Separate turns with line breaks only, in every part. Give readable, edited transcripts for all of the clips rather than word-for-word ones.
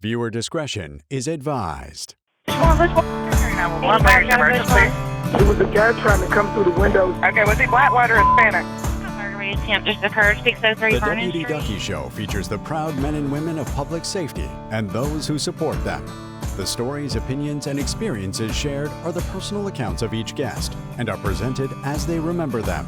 Viewer discretion is advised.
It was a guy trying to come through the windows.
Okay, was he black, white, or Hispanic?
Burglary attempt just occurred, 603
The
Vernon
Deputy
Street.
Duckie Show features the proud men and women of public safety and those who support them. The stories, opinions, and experiences shared are the personal accounts of each guest and are presented as they remember them.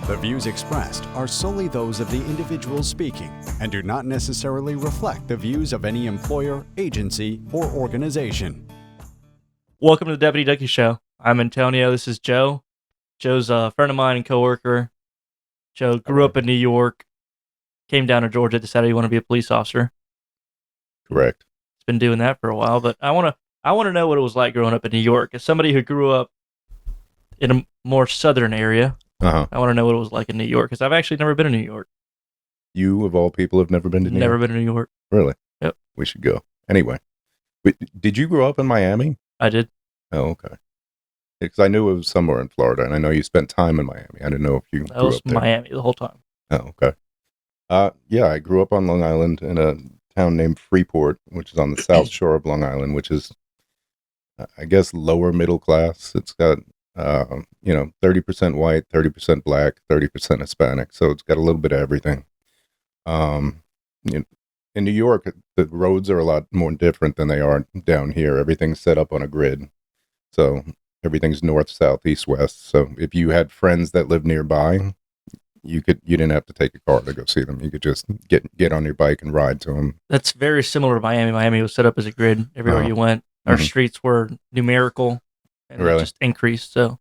The views expressed are solely those of the individuals speaking and do not necessarily reflect the views of any employer, agency, or organization.
Welcome to the Deputy Duckie Show. I'm Antonio. This is Joe. Joe's a friend of mine and coworker. Joe grew up in New York, came down to Georgia, decided he wanted to be a police officer.
Correct.
He's been doing that for a while, but I want to know what it was like growing up in New York. As somebody who grew up in a more southern area, I want to know what it was like in New York, because I've actually never been to New York.
You, of all people, have never been to New York?
Never been to New York.
Really?
Yep.
We should go. Anyway, did you grow up in Miami?
I did.
Oh, okay. Because I knew it was somewhere in Florida, and I know you spent time in Miami. I didn't know if you
I
grew
was
up there.
Miami the whole time.
Oh, okay. Yeah, I grew up on Long Island in a town named Freeport, which is on the south shore of Long Island, which is, I guess, lower middle class. It's got 30% white, 30% black, 30% Hispanic. So it's got a little bit of everything. In New York, the roads are a lot more different than they are down here. Everything's set up on a grid. So everything's north, south, east, west. So if you had friends that lived nearby, you didn't have to take a car to go see them. You could just get on your bike and ride to them.
That's very similar to Miami. Miami was set up as a grid everywhere you went. Our streets were numerical, and it just increased. So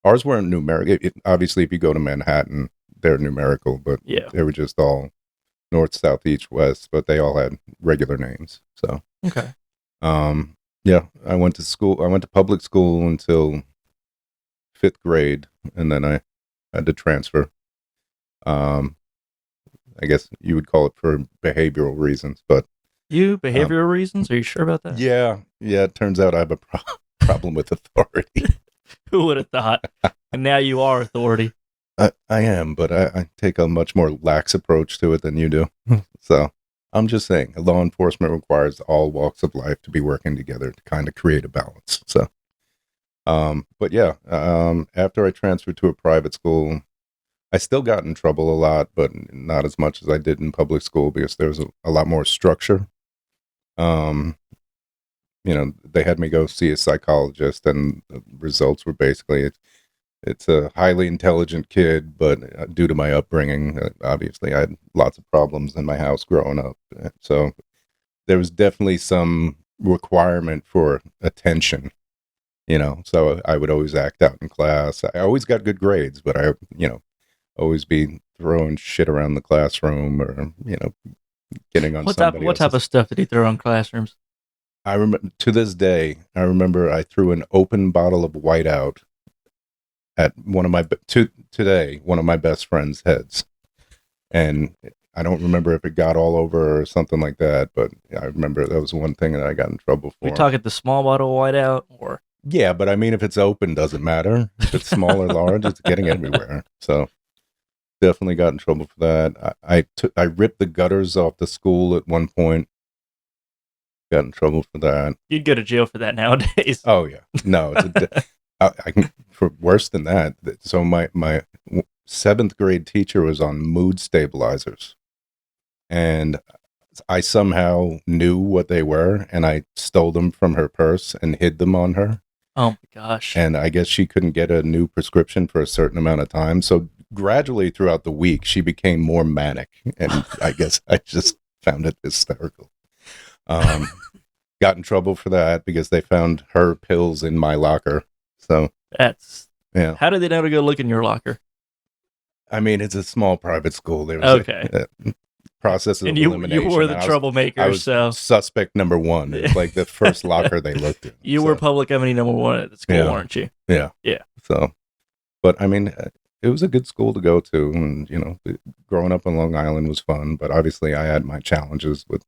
ours weren't numerical. Obviously, if you go to Manhattan, they're numerical, but they were just all north, south, east, west, but they all had regular names. So
okay.
Yeah, I went to school. I went to public school until 5th grade, and then I had to transfer. I guess you would call it for behavioral reasons, but
behavioral reasons? Are you sure about that?
Yeah. It turns out I have a problem with authority.
Who would have thought? And now you are authority.
I am, but I take a much more lax approach to it than you do. So I'm just saying, law enforcement requires all walks of life to be working together to kind of create a balance. So, but yeah, after I transferred to a private school, I still got in trouble a lot, but not as much as I did in public school because there was a lot more structure. They had me go see a psychologist, and the results were basically it's a highly intelligent kid, but due to my upbringing, obviously I had lots of problems in my house growing up. So there was definitely some requirement for attention, so I would always act out in class. I always got good grades, but I, always be throwing shit around the classroom or, getting on
What
somebody
type of stuff did he throw on classrooms?
I remember to this day, I threw an open bottle of whiteout at one of my best friend's heads. And I don't remember if it got all over or something like that, but I remember that was one thing that I got in trouble for.
Are we talking the small bottle of whiteout or?
Yeah, but I mean, if it's open, doesn't matter. If it's small or large, it's getting everywhere. So definitely got in trouble for that. I ripped the gutters off the school at one point. Got in trouble for that.
You'd go to jail for that nowadays.
Oh yeah, no, I can for worse than that. So my 7th grade teacher was on mood stabilizers, and I somehow knew what they were, and I stole them from her purse and hid them on her.
Oh my gosh!
And I guess she couldn't get a new prescription for a certain amount of time. So gradually throughout the week, she became more manic, and I guess I just found it hysterical. Got in trouble for that because they found her pills in my locker. So yeah.
How did they know to go look in your locker?
I mean, it's a small private school. There was a process of elimination.
You were the troublemaker.
I was suspect number 1. It's like the first locker they looked in.
You were public enemy number 1 at the school, weren't you?
Yeah.
Yeah.
So, but I mean, it was a good school to go to, and growing up on Long Island was fun. But obviously, I had my challenges with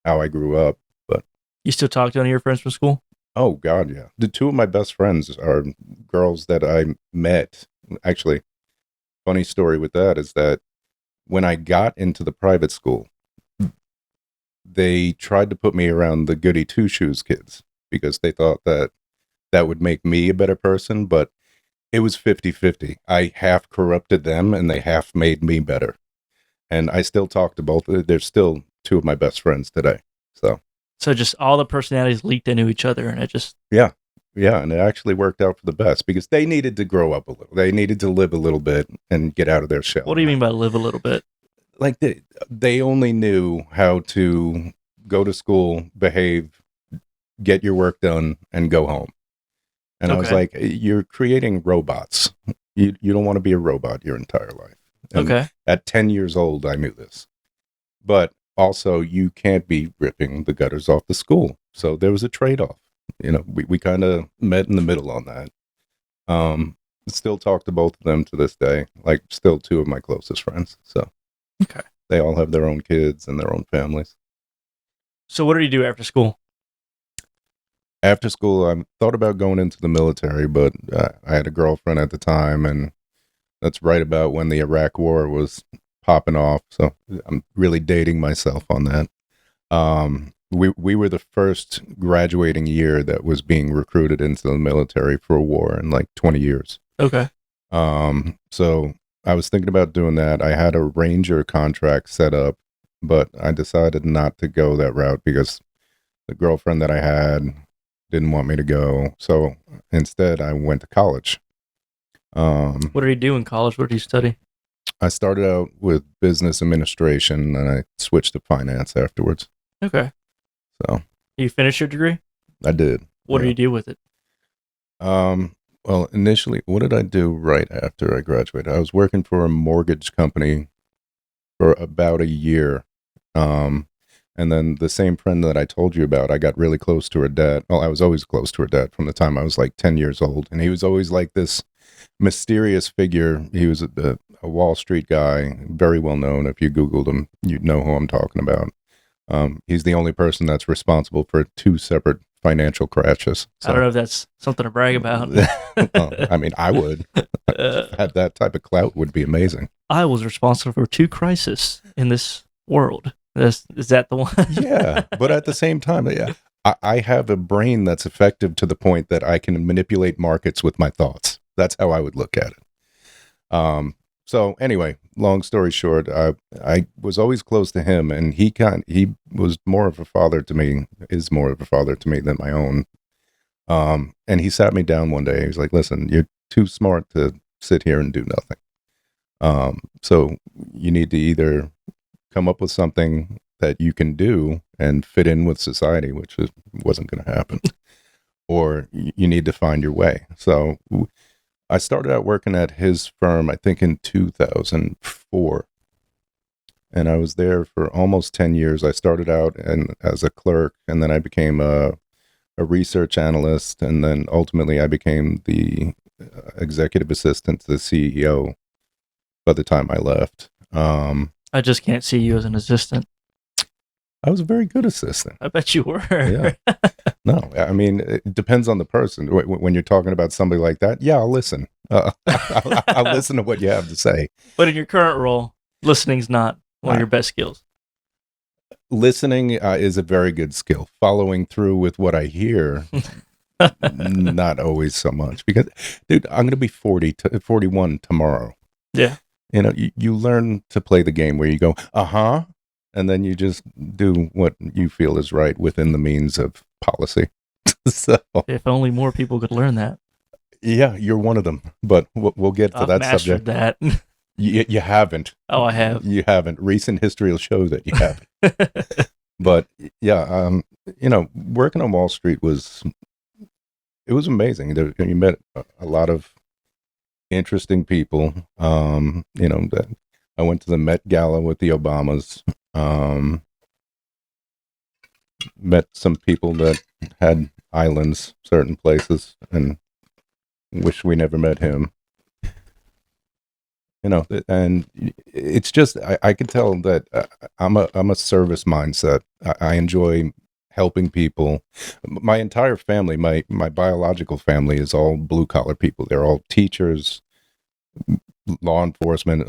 how I grew up. But
you still talk to any of your friends from school?
Oh God, yeah. The 2 of my best friends are girls that I met. Actually, funny story with that is that when I got into the private school, they tried to put me around the goody two shoes kids because they thought that would make me a better person, but it was 50-50. I half corrupted them and they half made me better. And I still talk to both. They're still two of my best friends today. So
just all the personalities leaked into each other, and it just
yeah, and it actually worked out for the best because they needed to grow up a little. They needed to live a little bit and get out of their shell.
What do you mean by live a little bit?
Like they only knew how to go to school, behave, get your work done, and go home. And I was like, you're creating robots. You don't want to be a robot your entire life. And at 10 years old, I knew this. But also, you can't be ripping the gutters off the school. So there was a trade-off. We kind of met in the middle on that. Still talk to both of them to this day. Like, still two of my closest friends. So they all have their own kids and their own families.
So what did you do after school?
After school, I thought about going into the military, but I had a girlfriend at the time, and that's right about when the Iraq War was popping off. So I'm really dating myself on that. We were the first graduating year that was being recruited into the military for a war in like 20 years.
Okay.
So I was thinking about doing that. I had a Ranger contract set up, but I decided not to go that route because the girlfriend that I had didn't want me to go. So instead, I went to college.
What did you do in college? What did you study?
I started out with business administration, and I switched to finance afterwards.
Okay.
So
you finished your degree?
I did.
What did you do with it?
Well, initially, what did I do right after I graduated? I was working for a mortgage company for about a year. And then the same friend that I told you about, I got really close to her dad. Well, I was always close to her dad from the time I was like 10 years old. And he was always like this mysterious figure. He was a Wall Street guy, very well known. If you Googled him, you'd know who I'm talking about. He's the only person that's responsible for 2 separate financial crashes. So.
I don't know if that's something to brag about.
Well, I mean, I would. Had that type of clout would be amazing.
I was responsible for 2 crises in this world. Is that the one?
Yeah, but at the same time, I have a brain that's effective to the point that I can manipulate markets with my thoughts. That's how I would look at it. So anyway, long story short, I was always close to him, and he was more of a father to me, is more of a father to me than my own. And he sat me down one day. He was like, "Listen, you're too smart to sit here and do nothing. So you need to either come up with something that you can do and fit in with society," which wasn't going to happen, "or you need to find your way." So I started out working at his firm, I think in 2004. And I was there for almost 10 years. I started out as a clerk, and then I became a research analyst. And then ultimately I became the executive assistant to the CEO by the time I left.
I just can't see you as an assistant.
I was a very good assistant.
I bet you were.
Yeah. No, I mean, it depends on the person. When you're talking about somebody like that, yeah, I'll listen. I'll listen to what you have to say.
But in your current role, listening's not one of your best skills.
Listening is a very good skill. Following through with what I hear, not always so much. Because, dude, I'm going to be 41 tomorrow.
Yeah.
You learn to play the game where you go, and then you just do what you feel is right within the means of policy. So,
if only more people could learn that.
Yeah, you're one of them. But we'll get to that subject.
That.
You haven't.
Oh, I have.
You haven't. Recent history will show that you haven't. But yeah, working on Wall Street was amazing. You met a lot of interesting people. That I went to the Met Gala with the Obamas. Met some people that had islands, certain places, and wish we never met him. And it's just I can tell that I'm a service mindset. I enjoy helping people. My entire family, my biological family, is all blue collar people. They're all teachers, law enforcement.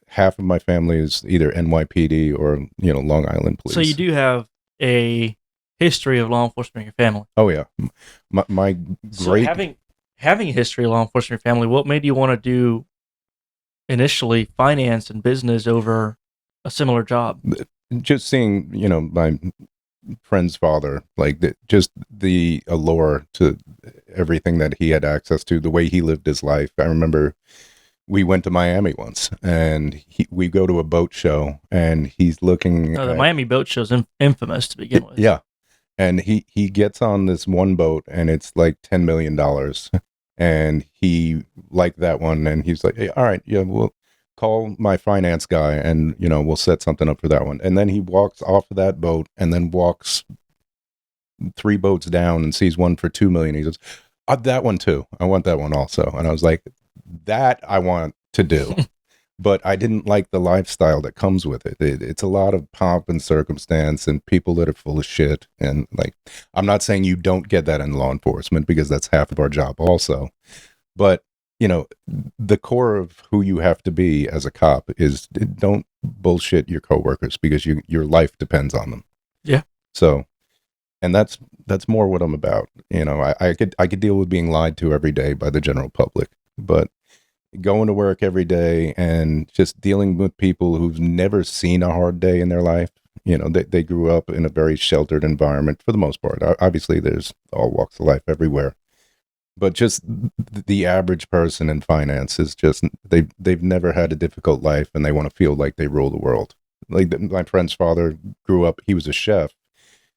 Half of my family is either NYPD or Long Island Police.
So you do have a history of law enforcement in your family.
Oh yeah, my
So
great
having a history of law enforcement in your family, what made you want to do initially finance and business over a similar job?
just seeing my friend's father, like just the allure to everything that he had access to, the way he lived his life. I remember we went to Miami once, and we go to a boat show, and he's looking.
The Miami boat show is infamous to begin with.
Yeah, and he gets on this one boat, and it's like $10 million, and he liked that one, and he's like, hey, all right, yeah, we'll call my finance guy, and we'll set something up for that one. And then he walks off of that boat, and then walks 3 boats down and sees one for $2 million. He says, that one too, I want that one also. And I was like, that I want to do. But I didn't like the lifestyle that comes with it. It's a lot of pomp and circumstance and people that are full of shit. And like, I'm not saying you don't get that in law enforcement, because that's half of our job also. But the core of who you have to be as a cop is, don't bullshit your coworkers, because your life depends on them.
Yeah.
So, and that's more what I'm about. I could deal with being lied to every day by the general public, but going to work every day and just dealing with people who've never seen a hard day in their life. They grew up in a very sheltered environment for the most part. Obviously, there's all walks of life everywhere. But just the average person in finance is just, they've never had a difficult life, and they want to feel like they rule the world. Like my friend's father grew up, he was a chef,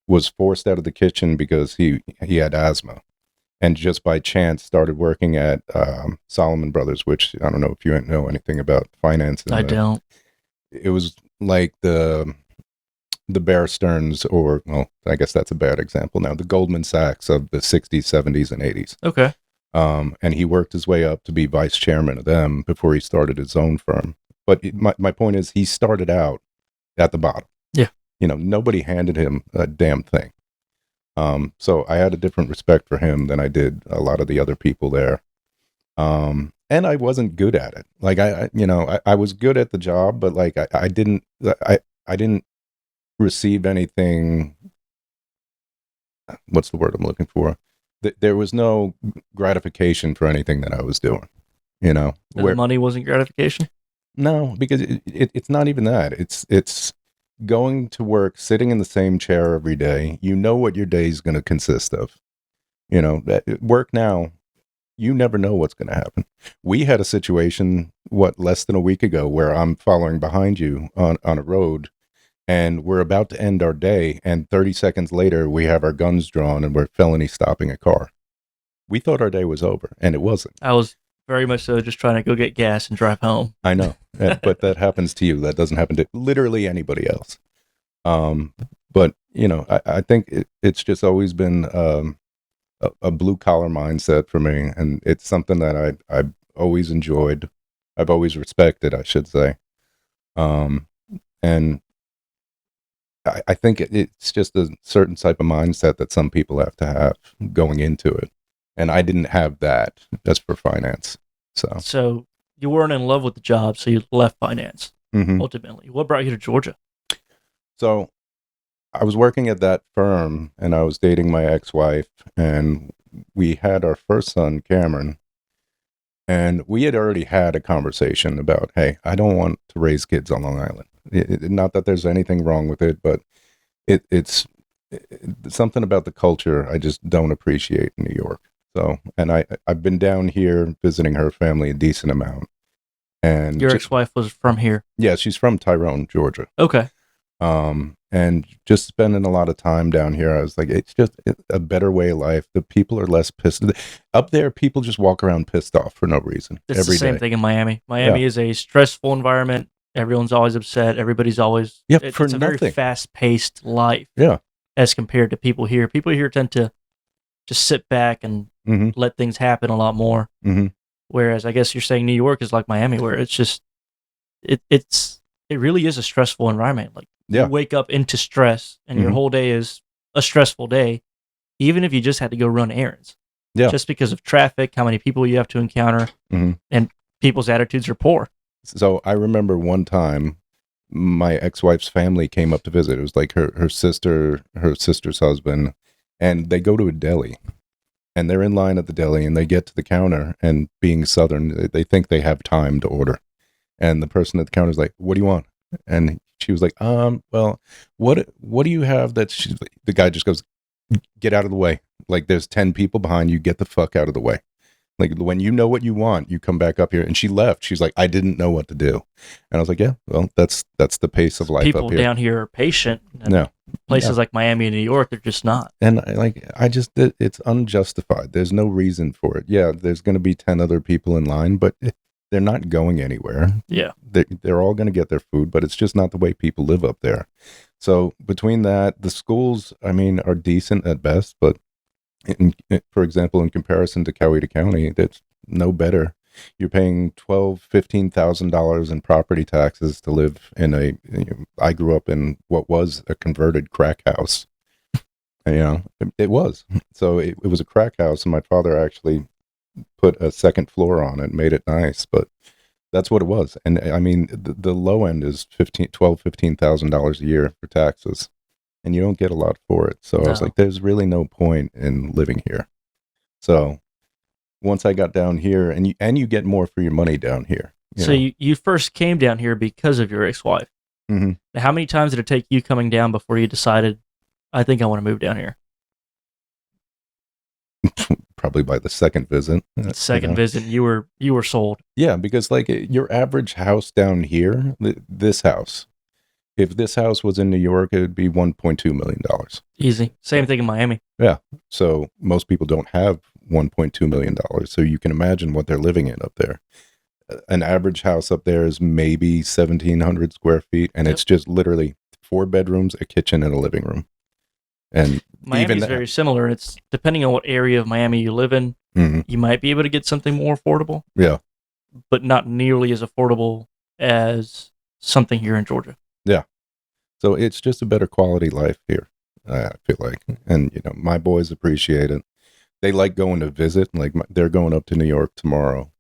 was forced out of the kitchen because he had asthma, and just by chance started working at Solomon Brothers, which I don't know if you know anything about finance.
I don't.
It was like the Bear Stearns, or, well, I guess that's a bad example now, the Goldman Sachs of the 60s, 70s, and 80s.
Okay.
And he worked his way up to be vice chairman of them before he started his own firm. But my point is, he started out at the bottom.
Yeah.
Nobody handed him a damn thing. So I had a different respect for him than I did a lot of the other people there. And I wasn't good at it. Like I was good at the job, but like I didn't receive anything. What's the word I'm looking for? There was no gratification for anything that I was doing.
The money wasn't gratification?
No, because it's not even that. It's going to work, sitting in the same chair every day. You know what your day is going to consist of. Work now, you never know what's going to happen. We had a situation, less than a week ago, where I'm following behind you on a road, and we're about to end our day, and 30 seconds later, we have our guns drawn, and we're felony stopping a car. We thought our day was over, and it wasn't.
I was very much so just trying to go get gas and drive home.
I know, but that happens to you. That doesn't happen to literally anybody else. But I think it's just always been a blue collar mindset for me, and it's something that I've always enjoyed. I've always respected, I should say. And I think it's just a certain type of mindset that some people have to have going into it. And I didn't have that just for finance. So
you weren't in love with the job, so you left finance, ultimately. What brought you to Georgia?
So I was working at that firm, and I was dating my ex-wife, and we had our first son, Cameron. And we had already had a conversation about, hey, I don't want to raise kids on Long Island. Not that there's anything wrong with it, but it's something about the culture I just don't appreciate in New York. So, and I've been down here visiting her family a decent amount. And
your ex-wife was from here?
Yeah, she's from Tyrone, Georgia.
Okay.
And just spending a lot of time down here, I was like, it's just a better way of life. The people are less pissed. Up there, people just walk around pissed off for no reason.
It's the same thing in Miami. Miami is a stressful environment. Everyone's always upset. Everybody's always... it's a very fast-paced life.
Yeah.
As compared to people here. People here tend to just sit back and let things happen a lot more. Whereas I guess you're saying New York is like Miami, where it's just... It really is a stressful environment. Like, you wake up into stress, and your whole day is a stressful day, even if you just had to go run errands.
Yeah.
Just because of traffic, how many people you have to encounter, and people's attitudes are poor.
So I remember one time my ex-wife's family came up to visit. It was like her sister's husband, and they go to a deli, and they're in line at the deli, and they get to the counter, and being Southern, they think they have time to order. And the person at the counter is like, "What do you want?" And she was like, well, what do you have that the guy just goes, "Get out of the way. Like, there's 10 people behind you. Get the fuck out of the way. Like, when you know what you want, you come back up here." And she left. She's like, "I didn't know what to do." And I was like, "Yeah, well, that's the pace of life
People
up here."
down here are patient. And
No.
places like Miami and New York, they're just not.
And it's unjustified. There's no reason for it. Yeah, there's going to be 10 other people in line, but they're not going anywhere.
Yeah.
They're all going to get their food, but it's just not the way people live up there. So between that, the schools, I mean, are decent at best, but for example, in comparison to Coweta County, that's no better. You're paying $12,000-$15,000 in property taxes to live in I grew up in what was a converted crack house. It was. So it was a crack house, and my father actually put a second floor on it, made it nice, but that's what it was. And I mean, the low end is $15,000 a year for taxes, and you don't get a lot for it. So I was like, there's really no point in living here. So once I got down here, and you get more for your money down here.
You first came down here because of your ex-wife.
Mm-hmm.
Now, how many times did it take you coming down before you decided, I think I want to move down here?
Probably by the second visit.
Visit, you were sold.
Yeah, because like your average house down here, this house, if this house was in New York, it would be $1.2 million.
Easy. Same thing in Miami.
Yeah. So most people don't have $1.2 million. So you can imagine what they're living in up there. An average house up there is maybe 1,700 square feet, and it's just literally 4 bedrooms, a kitchen, and a living room. And
Miami is very similar. It's depending on what area of Miami you live in, you might be able to get something more affordable.
Yeah.
But not nearly as affordable as something here in Georgia.
Yeah. So it's just a better quality life here, I feel like. And, my boys appreciate it. They like going to visit. Like, they're going up to New York tomorrow.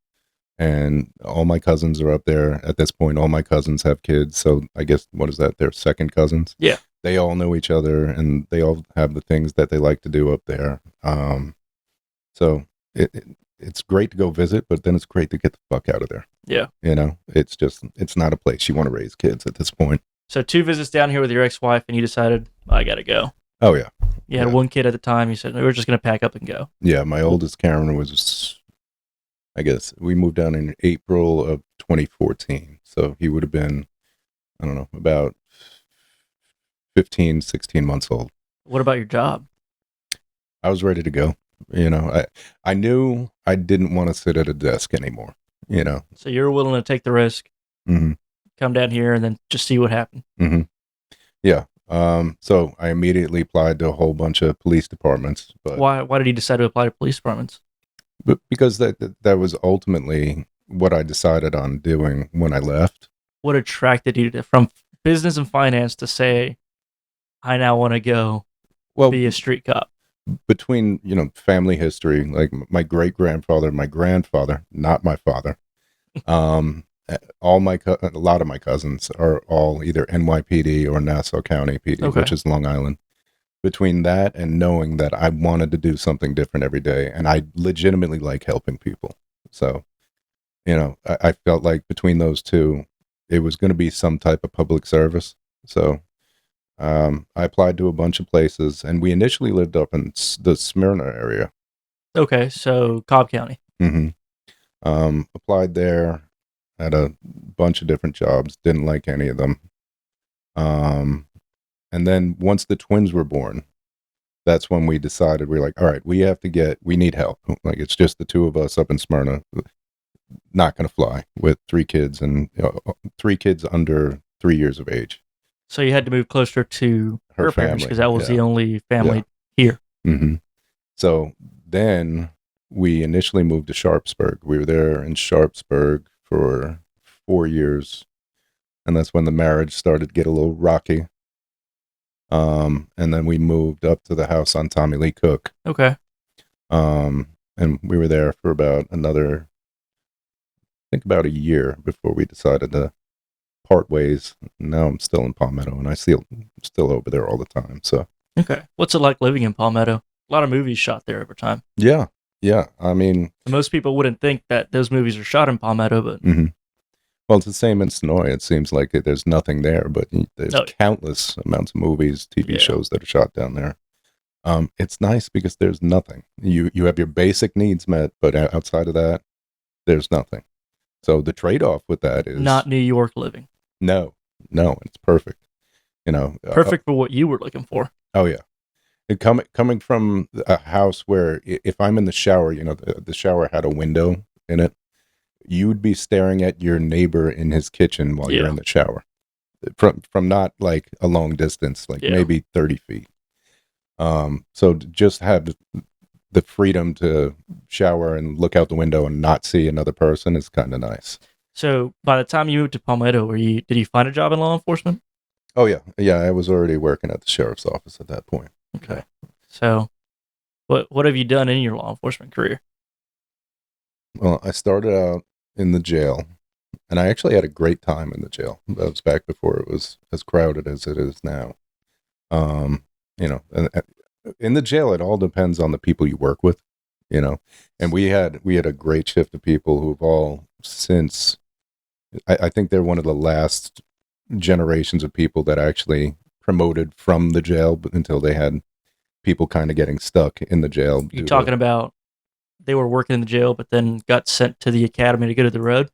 And all my cousins are up there. At this point, all my cousins have kids. So I guess, what is that? They're second cousins?
Yeah.
They all know each other, and they all have the things that they like to do up there. So it's great to go visit, but then it's great to get the fuck out of there.
Yeah.
It's not a place you want to raise kids at this point.
So 2 visits down here with your ex-wife, and you decided, I got to go.
Oh, yeah.
You had 1 kid at the time. You said, we're just going to pack up and go.
Yeah, my oldest, Karen, I guess, we moved down in April of 2014. So he would have been, I don't know, about 15, 16 months old.
What about your job?
I was ready to go. I knew I didn't want to sit at a desk anymore,
So you're willing to take the risk, come down here, and then just see what happened.
Mm-hmm. Yeah. So I immediately applied to a whole bunch of police departments. But
why did he decide to apply to police departments?
But because that was ultimately what I decided on doing when I left.
What attracted you from business and finance to say, I now want to go be a street cop?
Between, family history, like my great-grandfather, my grandfather, not my father, a lot of my cousins are all either NYPD or Nassau County PD, which is Long Island. Between that and knowing that I wanted to do something different every day, and I legitimately like helping people. So, I felt like between those two, it was going to be some type of public service. So I applied to a bunch of places, and we initially lived up in the Smyrna area.
Okay, so Cobb County.
Mm-hmm. Applied there, had a bunch of different jobs, didn't like any of them. And then once the twins were born, that's when we decided, we're like, all right, we need help. Like, it's just the 2 of us up in Smyrna. Not going to fly with 3 kids, and 3 kids under 3 years of age.
So you had to move closer to her parents because that was the only family here.
Mm-hmm. So then we initially moved to Sharpsburg. We were there in Sharpsburg for 4 years, and that's when the marriage started to get a little rocky. And then we moved up to the house on Tommy Lee Cook.
Okay.
And we were there for about a year before we decided to part ways. Now I'm still in Palmetto, and I still over there all the time. So
Okay. What's it like living in Palmetto? A lot of movies shot there over time.
yeah. I mean,
Most people wouldn't think that those movies are shot in Palmetto, but
well, it's the same in Sonoy. It seems like there's nothing there, but there's
Oh.
countless amounts of movies, TV
Yeah.
shows that are shot down there. It's nice because there's nothing. You have your basic needs met, but outside of that, there's nothing. So the trade-off with that is
not New York living.
no, it's perfect.
Perfect for what you were looking for.
Oh yeah, coming from a house where if I'm in the shower, the shower had a window in it, you would be staring at your neighbor in his kitchen while you're
Yeah.
in the shower, from not like a long distance, like maybe 30 feet. So to just have the freedom to shower and look out the window and not see another person is kind of nice.
So by the time you moved to Palmetto, did you find a job in law enforcement?
Oh yeah. I was already working at the sheriff's office at that point.
Okay. So what have you done in your law enforcement career?
Well, I started out in the jail, and I actually had a great time in the jail. That was back before it was as crowded as it is now. And in the jail, it all depends on the people you work with, and we had a great shift of people who've all since, I think they're one of the last generations of people that actually promoted from the jail until they had people kind of getting stuck in the jail.
You talking about they were working in the jail, but then got sent to the academy to go to the road?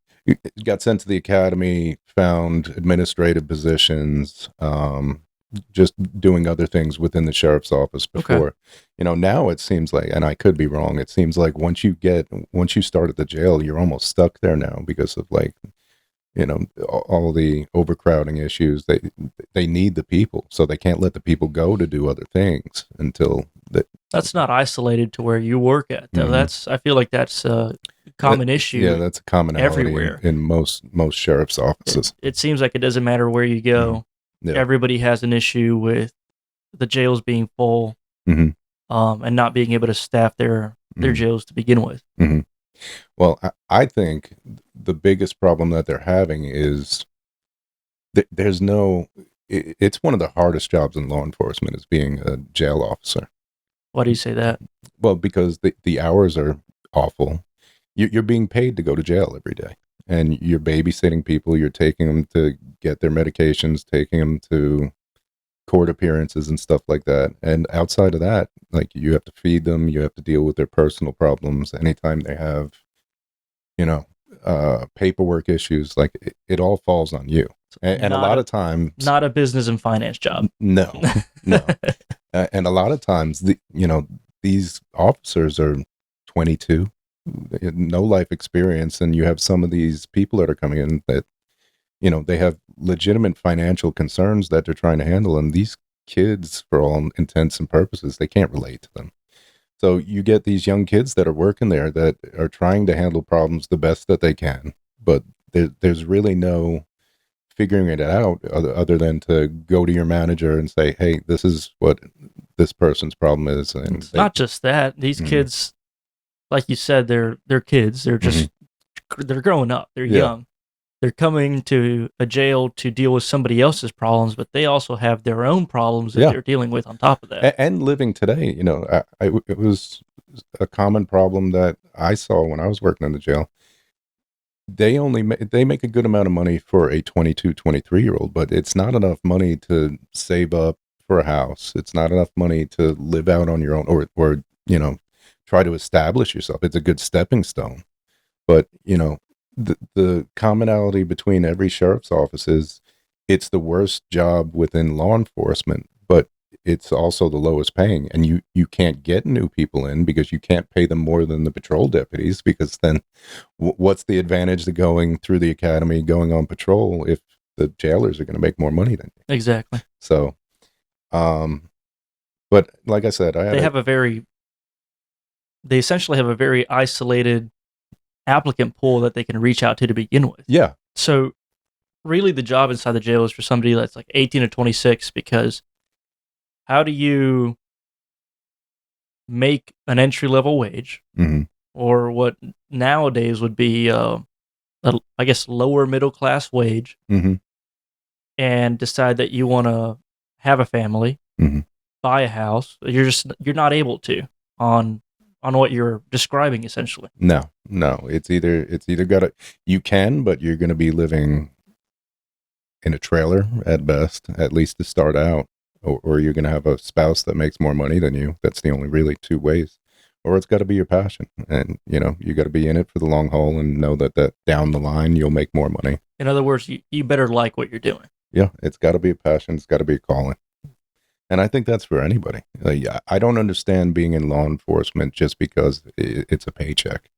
Got sent to the academy, found administrative positions, just doing other things within the sheriff's office before.
Okay.
Now it seems like, and I could be wrong, it seems like once you start at the jail, you're almost stuck there now because of all the overcrowding issues. They need the people, so they can't let the people go to do other things until
that's not isolated to where you work at, though.
Mhm.
I feel like that's a common issue.
Yeah, that's a commonality
everywhere.
in most sheriff's offices.
It seems like it doesn't matter where you go.
Yeah.
Everybody has an issue with the jails being full,
Mhm.
and not being able to staff their jails to begin with.
Mm-hmm. Well, I think the biggest problem that they're having is there's no. It's one of the hardest jobs in law enforcement is being a jail officer.
Why do you say that?
Well, because the hours are awful. You're being paid to go to jail every day, and you're babysitting people. You're taking them to get their medications, taking them to court appearances and stuff like that. And outside of that, like, you have to feed them, you have to deal with their personal problems. Anytime they have, paperwork issues, like it all falls on you. And a lot of times,
not a business and finance job.
no. And a lot of times, these officers are 22, no life experience, and you have some of these people that are coming in that, they have legitimate financial concerns that they're trying to handle, and these kids, for all intents and purposes, they can't relate to them. So you get these young kids that are working there that are trying to handle problems the best that they can, but there's really no figuring it out other than to go to your manager and say, hey, this is what this person's problem is. And
It's not just that. These kids, like you said, they're kids. They're just they're growing up. They're young. They're coming to a jail to deal with somebody else's problems, but they also have their own problems that they're dealing with on top of that.
And living today, it was a common problem that I saw when I was working in the jail. They make a good amount of money for a 22, 23-year-old, but it's not enough money to save up for a house. It's not enough money to live out on your own or try to establish yourself. It's a good stepping stone. But, the commonality between every sheriff's office is it's the worst job within law enforcement, but it's also the lowest paying, and you can't get new people in because you can't pay them more than the patrol deputies, because then what's the advantage to going through the academy, going on patrol, if the jailers are going to make more money than you?
Exactly.
So, but like I said,
they essentially have a very isolated applicant pool that they can reach out to begin with.
Yeah.
So really the job inside the jail is for somebody that's like 18 to 26, because how do you make an entry-level wage, or what nowadays would be, I guess, lower middle-class wage, and decide that you want to have a family,
Mhm.
buy a house, you're not able to on what you're describing essentially.
No, it's either gotta, you can, but you're going to be living in a trailer at best, at least to start out, or you're going to have a spouse that makes more money than you. That's the only really two ways. Or it's got to be your passion, and you got to be in it for the long haul and know that down the line you'll make more money.
In other words, you better like what you're doing.
Yeah, it's got to be a passion. It's got to be a calling. And I think that's for anybody. I don't understand being in law enforcement just because it's a paycheck.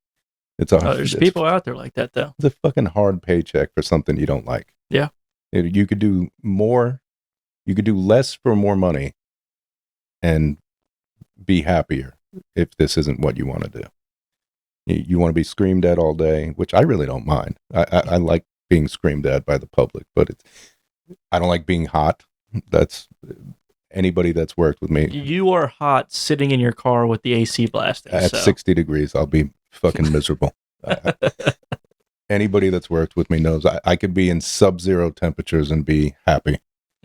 There's people out there like that, though.
It's a fucking hard paycheck for something you don't like.
Yeah.
You could do more. You could do less for more money and be happier if this isn't what you want to do. You want to be screamed at all day, which I really don't mind. I like being screamed at by the public, but I don't like being hot. That's anybody that's worked with me.
You are hot sitting in your car with the AC blasting.
At 60 degrees, I'll be fucking miserable. Anybody that's worked with me knows I could be in sub-zero temperatures and be happy.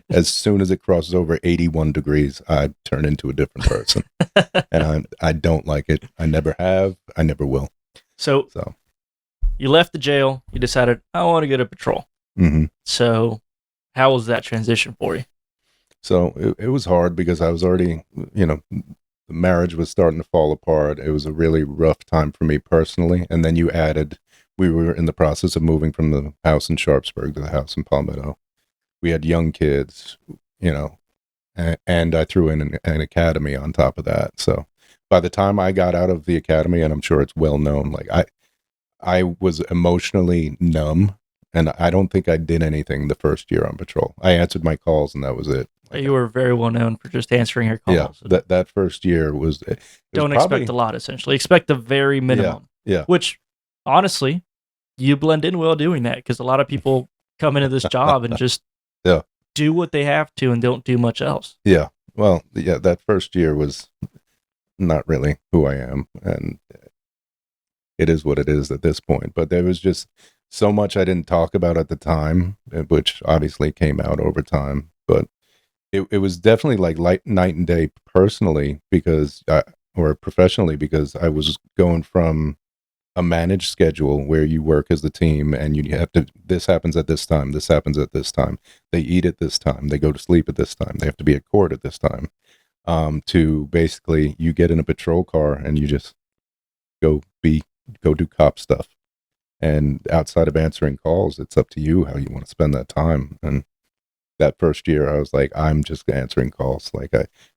As soon as it crosses over 81 degrees, I turn into a different person. And I don't like it. I never have. I never will.
So you left the jail. You decided, I want to go to patrol.
Mm-hmm.
So how was that transition for you?
So it was hard because I was already, the marriage was starting to fall apart. It was a really rough time for me personally. And then you added, we were in the process of moving from the house in Sharpsburg to the house in Palmetto. We had young kids, and I threw in an academy on top of that. So by the time I got out of the academy, and I'm sure it's well known, like I was emotionally numb, and I don't think I did anything the first year on patrol. I answered my calls, and that was it.
You were very well known for just answering your calls.
Yeah, that first year was.
Don't expect a lot, essentially. Expect the very minimum.
Yeah.
Which, honestly, you blend in well doing that, because a lot of people come into this job and just do what they have to and don't do much else.
Yeah. Well, yeah, that first year was not really who I am, and it is what it is at this point. But there was just so much I didn't talk about at the time, which obviously came out over time. But it was definitely like night and day personally, or professionally, because I was going from a managed schedule where you work as the team and you have to, this happens at this time, this happens at this time, they eat at this time, they go to sleep at this time, they have to be at court at this time, to basically you get in a patrol car and you just go do cop stuff. And outside of answering calls, it's up to you how you want to spend that time. And that first year I was like, I'm just answering calls.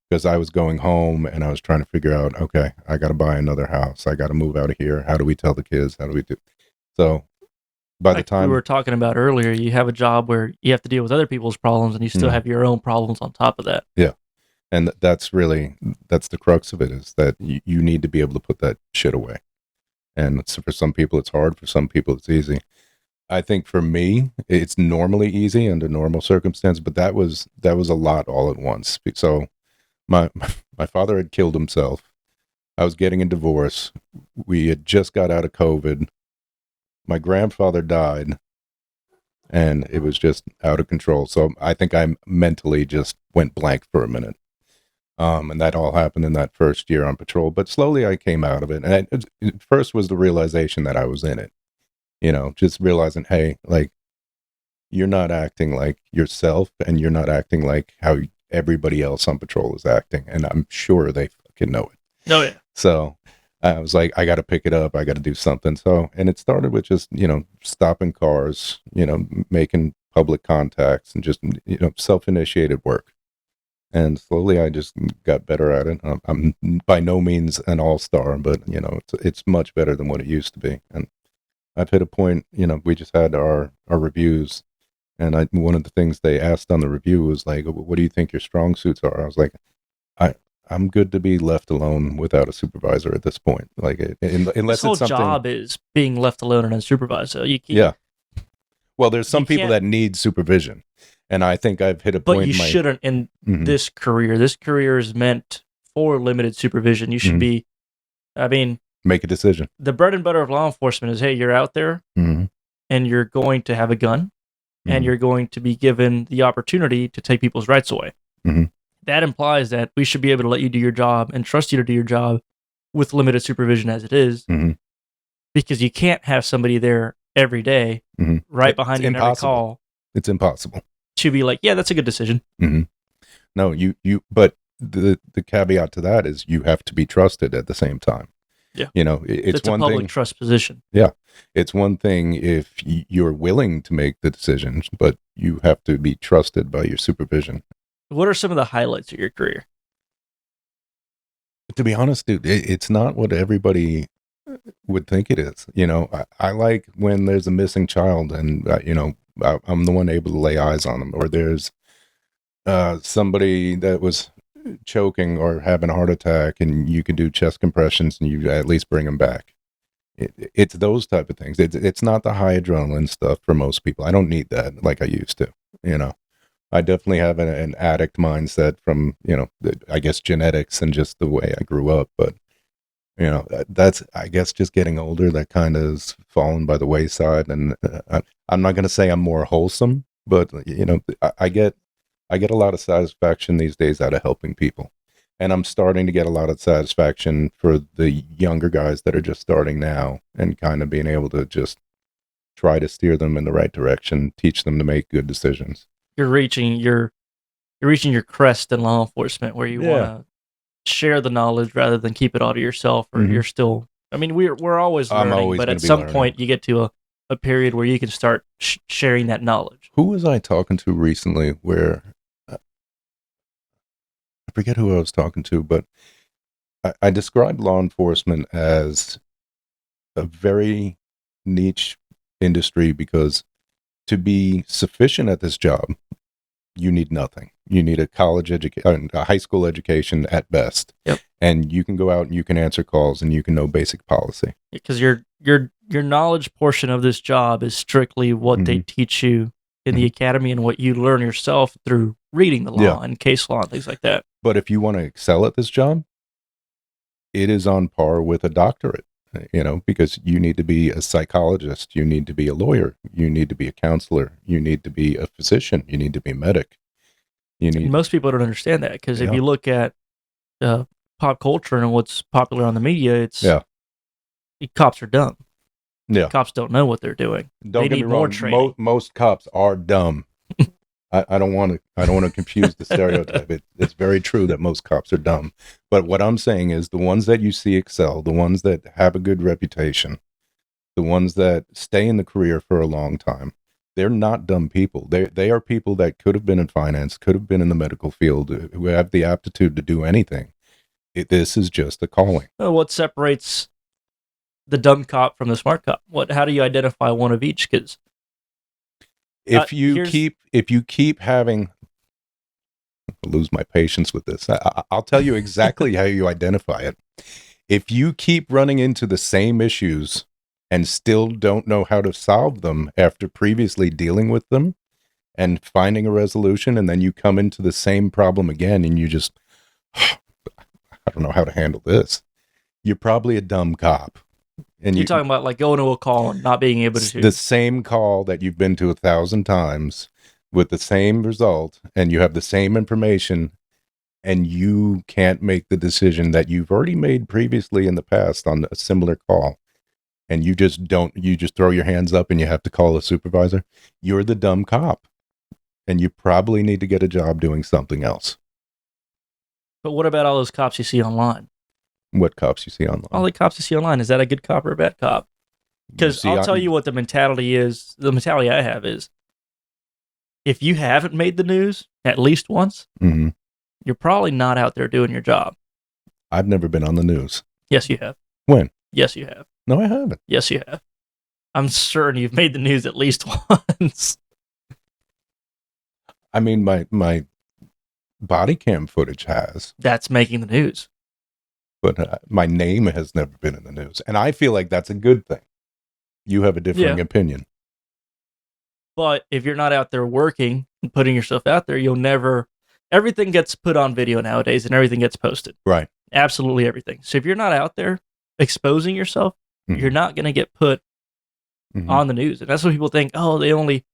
Because I was going home and I was trying to figure out, okay, I got to buy another house. I got to move out of here. How do we tell the kids? How do we do? So by the time
we were talking about earlier, you have a job where you have to deal with other people's problems and you still have your own problems on top of that.
Yeah. And that's the crux of it, is that you need to be able to put that shit away. And for some people it's hard, for some people it's easy. I think for me, it's normally easy under normal circumstances, but that was a lot all at once. So my father had killed himself. I was getting a divorce. We had just got out of COVID. My grandfather died, and it was just out of control. So I think I mentally just went blank for a minute. And that all happened in that first year on patrol. But slowly I came out of it. And it first was the realization that I was in it. Just realizing, hey, like, you're not acting like yourself, and you're not acting like how everybody else on patrol is acting. And I'm sure they fucking know it.
Oh, yeah.
So I was like, I got to pick it up. I got to do something. So, and it started with just, stopping cars, making public contacts and just, self-initiated work. And slowly I just got better at it. I'm by no means an all-star, but, it's much better than what it used to be. And I've hit a point, we just had our reviews, and one of the things they asked on the review was like, what do you think your strong suits are? I was like, I'm good to be left alone without a supervisor at this point. Like, unless
this whole
it's something,
job is being left alone and unsupervised. So
yeah. Well, there's some people that need supervision, and I think I've hit a point.
But you shouldn't in this career. This career is meant for limited supervision. You should be,
make a decision.
The bread and butter of law enforcement is, hey, you're out there and you're going to have a gun and you're going to be given the opportunity to take people's rights away.
Mhm.
That implies that we should be able to let you do your job and trust you to do your job with limited supervision as it is,
Mhm.
because you can't have somebody there every day,
Mhm.
right behind
It's
you in every
impossible.
call,
It's impossible.
to be like, yeah, that's a good decision.
No, but the caveat to that is you have to be trusted at the same time.
Yeah.
It's
a
one
public
thing.
trust position.
Yeah. It's one thing if you're willing to make the decisions, but you have to be trusted by your supervision.
What are some of the highlights of your career?
To be honest, dude, it's not what everybody would think it is. I like when there's a missing child and, I'm the one able to lay eyes on them, or there's somebody that was choking or having a heart attack and you can do chest compressions and you at least bring them back. It's those type of things. It's not the high adrenaline stuff for most people. I don't need that like I used to. I definitely have an addict mindset from, I guess genetics and just the way I grew up. But, that's, I guess, just getting older, that kind of has fallen by the wayside. And I'm not going to say I'm more wholesome, but, I get a lot of satisfaction these days out of helping people. And I'm starting to get a lot of satisfaction for the younger guys that are just starting now and kind of being able to just try to steer them in the right direction, teach them to make good decisions.
You're reaching your crest in law enforcement, where you want to share the knowledge rather than keep it all to yourself, or you're still, I mean, we're always learning,
always
but
gonna
at
be
some
learning.
point you get to a period where you can start sharing that knowledge.
Who was I talking to recently where I forget who I was talking to, but I described law enforcement as a very niche industry because to be sufficient at this job, you need nothing. You need a college education, a high school education at best.
Yep.
And you can go out and you can answer calls and you can know basic policy.
Because your knowledge portion of this job is strictly what they teach you in the academy and what you learn yourself through reading the law and case law and things like that.
But if you want to excel at this job, it is on par with a doctorate, because you need to be a psychologist, you need to be a lawyer, you need to be a counselor, you need to be a physician, you need to be a medic.
Most people don't understand that, because if you look at pop culture and what's popular on the media, it's cops are dumb.
Yeah.
Cops don't know what they're doing.
Don't
they
get
need
me
more
wrong.
training.
Most cops are dumb. I don't want to confuse the stereotype. It's very true that most cops are dumb. But what I'm saying is the ones that you see excel, the ones that have a good reputation, the ones that stay in the career for a long time, they're not dumb people. They are people that could have been in finance, could have been in the medical field, who have the aptitude to do anything. This is just a calling.
What separates the dumb cop from the smart cop? How do you identify one of each? Because
if you keep having, I'll lose my patience with this. I'll tell you exactly how you identify it. If you keep running into the same issues and still don't know how to solve them after previously dealing with them and finding a resolution, and then you come into the same problem again and you just, I don't know how to handle this, you're probably a dumb cop. And
you're talking about like going to a call and not being able to
the same call that you've been to 1,000 times with the same result, and you have the same information, and you can't make the decision that you've already made previously in the past on a similar call, and you just throw your hands up and you have to call a supervisor. You're the dumb cop, and you probably need to get a job doing something else.
But what about all those cops you see online?
What cops you see online?
All the cops you see online, is that a good cop or a bad cop? Because I'll tell you what the mentality is. The mentality I have is, if you haven't made the news at least once, you're probably not out there doing your job.
I've never been on the news.
Yes, you have.
When?
Yes, you have.
No, I haven't.
Yes, you have. I'm certain you've made the news at least once.
I mean, my body cam footage has.
That's making the news.
But my name has never been in the news. And I feel like that's a good thing. You have a differing opinion.
But if you're not out there working and putting yourself out there, you'll never... Everything gets put on video nowadays and everything gets posted.
Right.
Absolutely everything. So if you're not out there exposing yourself, you're not going to get put on the news. And that's what people think, oh, they only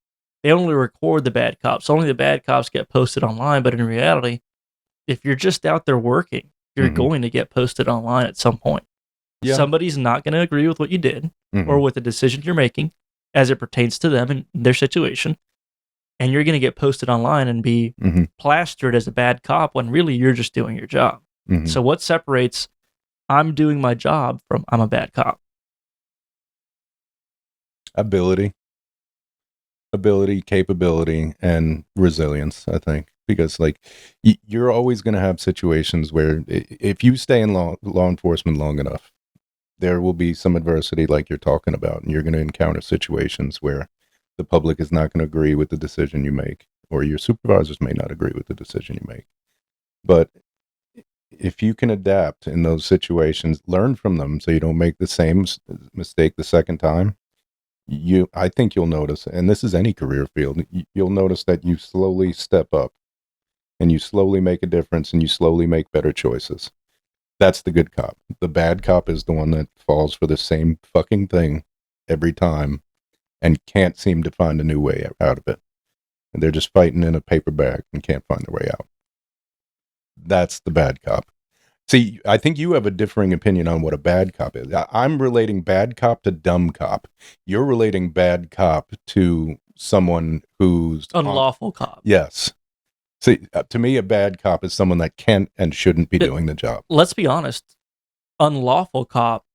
they only record the bad cops. Only the bad cops get posted online. But in reality, if you're just out there working, you're going to get posted online at some point.
Yeah.
Somebody's not going to agree with what you did or with the decision you're making as it pertains to them and their situation. And you're going to get posted online and be plastered as a bad cop when really you're just doing your job. So what separates I'm doing my job from I'm a bad cop?
Ability, capability, and resilience, I think. Because like you're always going to have situations where if you stay in law enforcement long enough, there will be some adversity like you're talking about, and you're going to encounter situations where the public is not going to agree with the decision you make, or your supervisors may not agree with the decision you make. But if you can adapt in those situations, learn from them so you don't make the same mistake the second time, I think you'll notice, and this is any career field, you'll notice that you slowly step up and you slowly make a difference and you slowly make better choices. That's the good cop. The bad cop is the one that falls for the same fucking thing every time and can't seem to find a new way out of it. And they're just fighting in a paper bag and can't find their way out. That's the bad cop. See, I think you have a differing opinion on what a bad cop is. I'm relating bad cop to dumb cop. You're relating bad cop to someone who's...
Unlawful cop.
Yes. See, to me, a bad cop is someone that can't and shouldn't be doing the job.
Let's be honest. Unlawful cop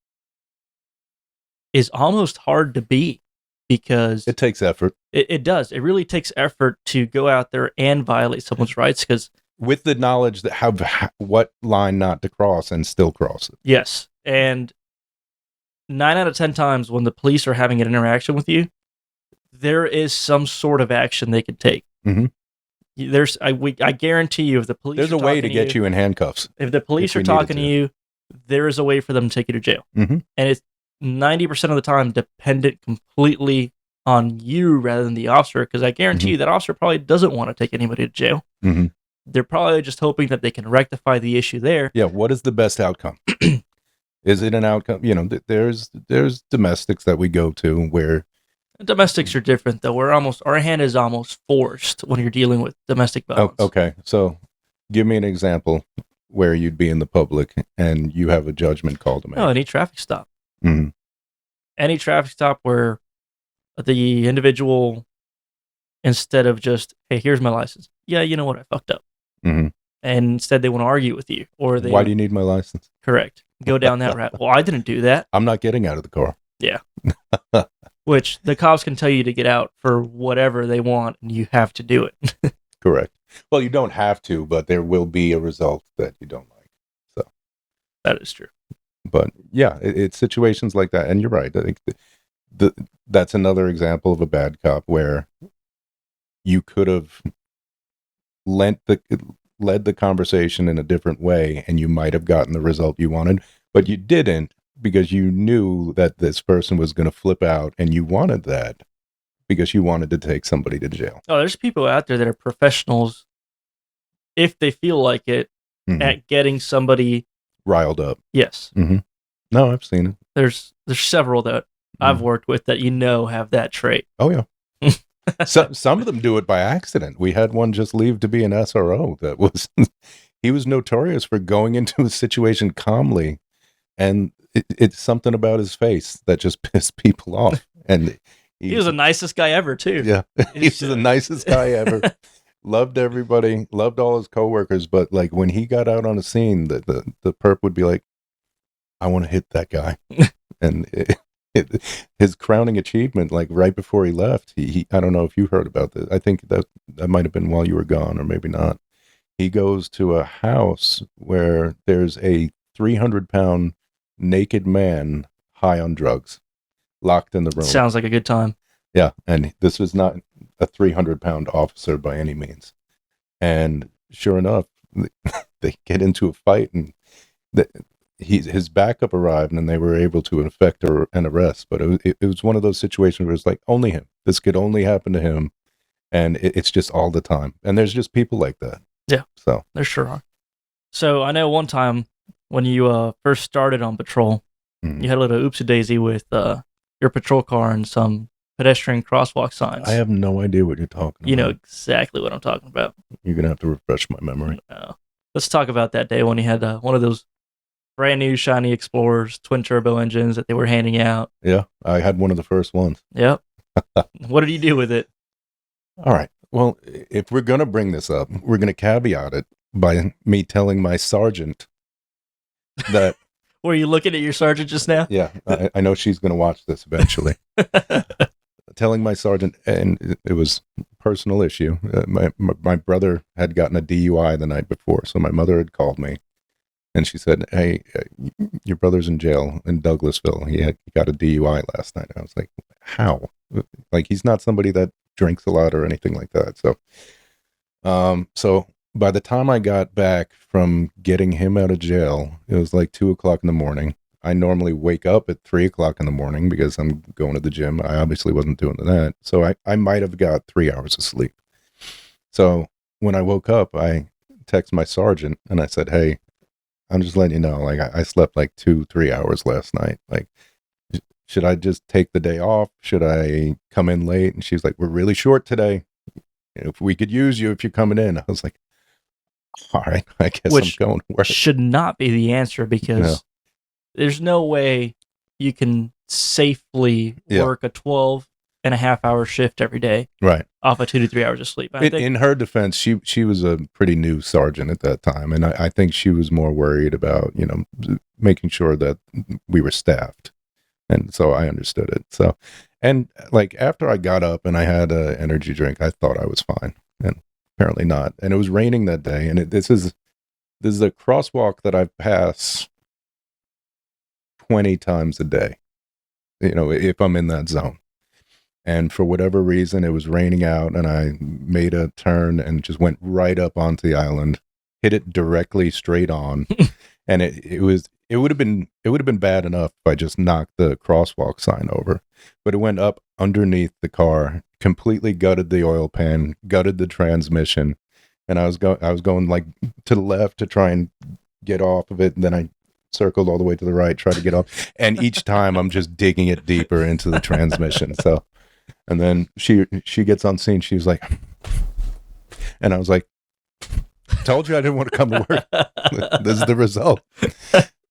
is almost hard to be because...
It takes effort.
It does. It really takes effort to go out there and violate someone's rights because...
With the knowledge that what line not to cross and still cross it.
Yes. And 9 out of 10 times when the police are having an interaction with you, there is some sort of action they can take. I guarantee you if the police
There's a way to get you in handcuffs.
If the police are talking to you, there is a way for them to take you to jail. And it's 90% of the time dependent completely on you rather than the officer, because I guarantee you that officer probably doesn't want to take anybody to jail. They're probably just hoping that they can rectify the issue there.
Yeah, what is the best outcome? Is it an outcome? You know, there's domestics that we go to where...
Domestics are different, though. Our hand is almost forced when you're dealing with domestic violence.
Oh, okay, so give me an example where you'd be in the public and you have a judgment call to make.
Oh, any traffic stop. Any traffic stop where the individual, instead of just, hey, here's my license. Yeah, you know what? I fucked up. And instead they want to argue with you. Or they...
Why do you need my license?
Correct. Go down that route. Well, I didn't do that.
I'm not getting out of the car.
Yeah. Which the cops can tell you to get out for whatever they want, and you have to do it.
Correct. Well, you don't have to, but there will be a result that you don't like. So
that is true.
But yeah, it's situations like that, and you're right. I think that's another example of a bad cop where you could have led the conversation in a different way, and you might have gotten the result you wanted, but you didn't because you knew that this person was going to flip out, and you wanted that because you wanted to take somebody to jail.
Oh, there's people out there that are professionals, if they feel like it, at getting somebody
riled up.
Yes.
No, I've seen it.
There's several that I've worked with that have that trait.
Oh yeah. Some of them do it by accident. We had one just leave to be an SRO that was he was notorious for going into a situation calmly, and it's something about his face that just pissed people off. And
he was the nicest guy ever too.
Yeah. He was the nicest guy ever. Loved everybody, loved all his coworkers, but like when he got out on the scene, the perp would be like, I want to hit that guy. And his crowning achievement, like right before he left, he I don't know if you heard about this. I think that might have been while you were gone, or maybe not. He goes to a house where there's a 300-pound naked man high on drugs, locked in the room.
Sounds like a good time.
Yeah, and this was not a 300-pound officer by any means. And sure enough, they get into a fight, and his backup arrived, and they were able to effect an arrest. But it was one of those situations where it's like, only him. This could only happen to him, and it's just all the time. And there's just people like that.
Yeah,
so
there sure are. So I know one time when you first started on patrol, you had a little oopsie daisy with your patrol car and some pedestrian crosswalk signs.
I have no idea what you're talking about.
You know exactly what I'm talking about.
You're going to have to refresh my memory.
Let's talk about that day when he had one of those brand new shiny Explorers, twin turbo engines that they were handing out.
Yeah, I had one of the first ones.
Yep. What did you do with it?
All right. Well, if we're going to bring this up, we're going to caveat it by me telling my sergeant that...
Were you looking at your sergeant just now?
Yeah, I know she's going to watch this eventually. Telling my sergeant, and it was a personal issue. My brother had gotten a DUI the night before, so my mother had called me, and she said, "Hey, your brother's in jail in Douglasville. He got a DUI last night." I was like, "How? Like, he's not somebody that drinks a lot or anything like that." So by the time I got back from getting him out of jail, it was like 2:00 in the morning. I normally wake up at 3:00 in the morning because I'm going to the gym. I obviously wasn't doing that. So I might have got 3 hours of sleep. So when I woke up, I texted my sergeant and I said, "Hey, I'm just letting you know, like, I slept like 2-3 hours last night. Like, should I just take the day off? Should I come in late?" And she's like, "We're really short today. If we could use you if you're coming in." I was like, "All right, I guess I'm going to work."
Should not be the answer because there's no way you can safely work a 12.5-hour shift every day,
right,
off of 2 to 3 hours of sleep.
In her defense, she was a pretty new sergeant at that time, and I think she was more worried about, you know, making sure that we were staffed, and so I understood it. So, and like after I got up and I had an energy drink, I thought I was fine, and apparently not. And it was raining that day, and this is a crosswalk that I pass 20 times a day, you know, if I'm in that zone. And for whatever reason, it was raining out, and I made a turn and just went right up onto the island, hit it directly straight on, and it would have been bad enough if I just knocked the crosswalk sign over, but it went up underneath the car, completely gutted the oil pan, gutted the transmission, and I was going like to the left to try and get off of it, and then I circled all the way to the right, tried to get off, and each time I'm just digging it deeper into the transmission. So, and then she gets on scene. She was like, and I was like, "Told you I didn't want to come to work." This is the result.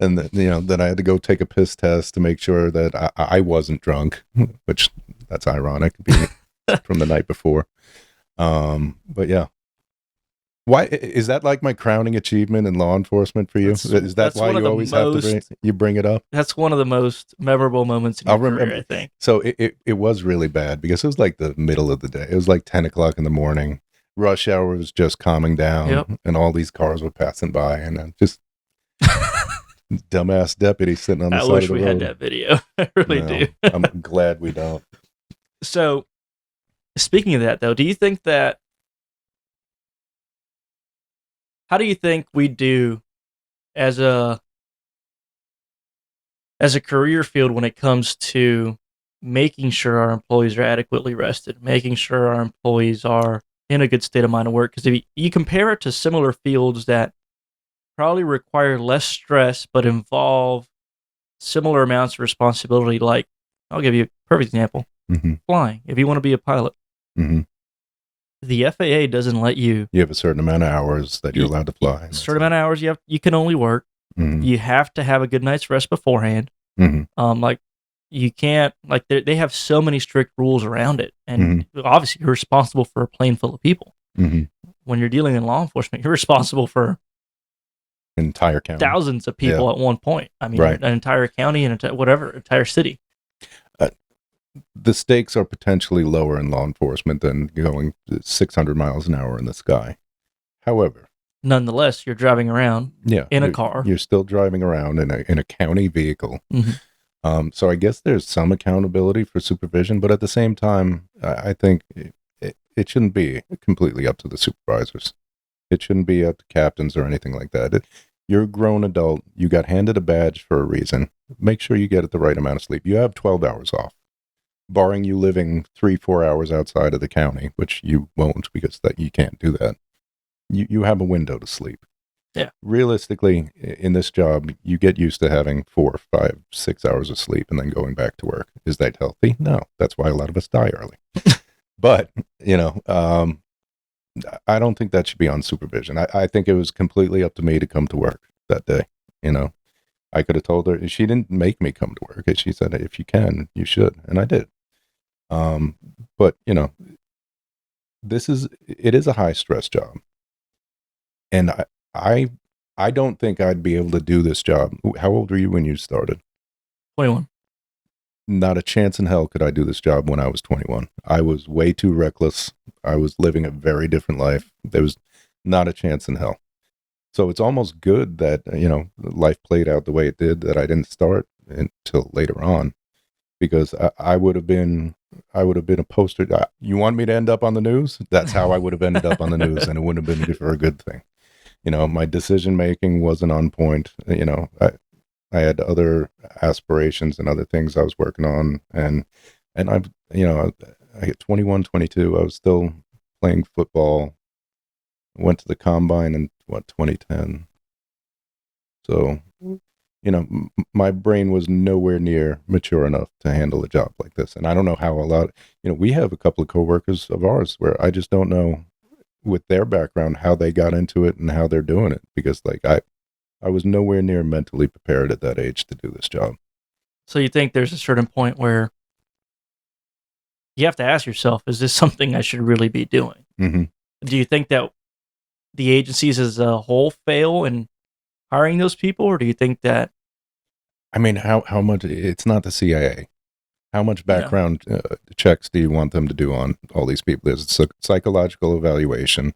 And then, you know, then I had to go take a piss test to make sure that I wasn't drunk, which that's ironic being from the night before. But yeah. Why is that like my crowning achievement in law enforcement for you? Is that why you always have to bring it up?
That's one of the most memorable moments in your career, I think.
So it was really bad because it was like the middle of the day. It was like 10:00 in the morning. Rush hour was just calming down, and all these cars were passing by, and just dumbass deputy sitting on the side of the road.
I wish we had that video. I really do.
I'm glad we don't.
So, speaking of that, though, do you think that? How do you think we do as a career field when it comes to making sure our employees are adequately rested, making sure our employees are in a good state of mind to work? Because if you compare it to similar fields that probably require less stress but involve similar amounts of responsibility, like, I'll give you a perfect example. Flying. If you want to be a pilot, the FAA doesn't let you.
You have a certain amount of hours that you're allowed to fly.
A certain amount of hours you can only work. You have to have a good night's rest beforehand. Like, you can't, like, they have so many strict rules around it, and obviously you're responsible for a plane full of people. When you're dealing in law enforcement, you're responsible for
entire county,
thousands of people at one point. I mean, an entire county and entire city.
The stakes are potentially lower in law enforcement than going 600 miles an hour in the sky. However,
nonetheless, you're driving around in a car.
You're still driving around in a county vehicle. So I guess there's some accountability for supervision, but at the same time, I think it shouldn't be completely up to the supervisors. It shouldn't be up to captains or anything like that. You're a grown adult. You got handed a badge for a reason. Make sure you get the right amount of sleep. You have 12 hours off, barring you living 3-4 hours outside of the county, which you won't because that you can't do that. You have a window to sleep.
Yeah.
Realistically, in this job, you get used to having 4, 5, 6 hours of sleep and then going back to work. Is that healthy? No. That's why a lot of us die early. But, I don't think that should be on supervision. I think it was completely up to me to come to work that day. I could have told her. She didn't make me come to work. She said, if you can, you should. And I did. But, it is a high stress job. And I don't think I'd be able to do this job. How old were you when you started?
21.
Not a chance in hell could I do this job when I was 21. I was way too reckless. I was living a very different life. There was not a chance in hell. So it's almost good that, life played out the way it did, that I didn't start until later on, because I would have been a poster. You want me to end up on the news? That's how I would have ended up on the news, and it wouldn't have been for a good thing. My decision making wasn't on point. I had other aspirations and other things I was working on, and I hit 21, 22. I was still playing football. Went to the combine in 2010. So, my brain was nowhere near mature enough to handle a job like this. And I don't know how we have a couple of coworkers of ours where I just don't know, with their background, how they got into it and how they're doing it, because I was nowhere near mentally prepared at that age to do this job.
So you think there's a certain point where you have to ask yourself, is this something I should really be doing?
Mm-hmm.
Do you think that the agencies as a whole fail in hiring those people, or do you think that?
I mean, how much? It's not the CIA. How much background checks do you want them to do on all these people? There's a psychological evaluation.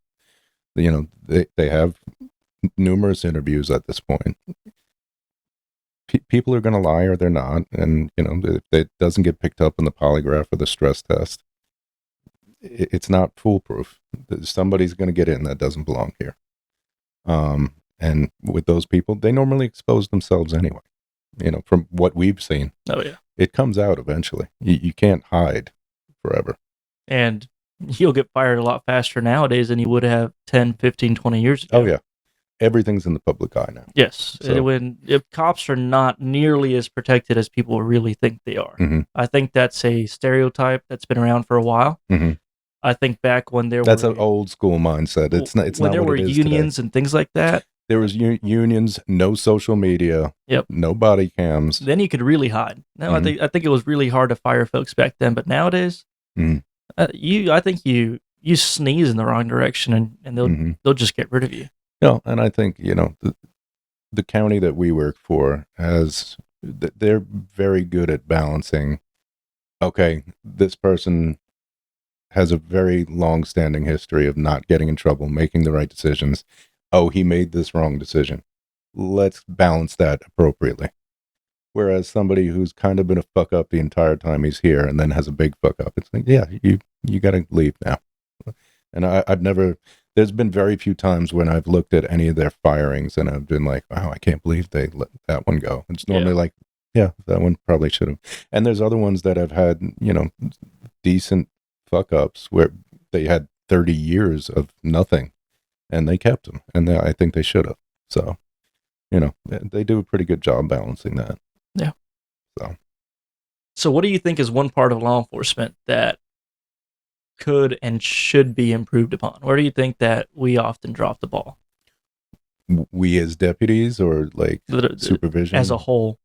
They have numerous interviews at this point. People are going to lie or they're not, and if it doesn't get picked up in the polygraph or the stress test, it's not foolproof. Somebody's going to get in that doesn't belong here. And with those people, they normally expose themselves anyway. From what we've seen.
Oh yeah,
it comes out eventually. You can't hide forever.
And you'll get fired a lot faster nowadays than you would have 10, 15, 20 years ago.
Oh yeah, everything's in the public eye now.
Yes,
So,
if cops are not nearly as protected as people really think they are.
mm-hmm.
I think that's a stereotype that's been around for a while.
Mm-hmm.
I think back when
that's an old school mindset. It's not.
When there
what
were
it is
unions
today.
and things like that.
There was unions, no social media,
Yep.
no body cams.
Then you could really hide. No, I think it was really hard to fire folks back then, but nowadays, I think you sneeze in the wrong direction and they'll just get rid of you.
No, and I think the county that we work for they're very good at balancing. Okay, this person has a very long-standing history of not getting in trouble, making the right decisions. Oh, he made this wrong decision. Let's balance that appropriately. Whereas somebody who's kind of been a fuck up the entire time he's here and then has a big fuck up, it's like, yeah, you got to leave now. And I've never, there's been very few times when I've looked at any of their firings and I've been like, wow, I can't believe they let that one go. It's normally like, yeah, that one probably should have. And there's other ones that have had, decent fuck ups where they had 30 years of nothing. And they kept them, and I think they should have. So, they do a pretty good job balancing that.
Yeah.
So
what do you think is one part of law enforcement that could and should be improved upon? Where do you think that we often drop the ball?
We as deputies, or like supervision?
As a whole.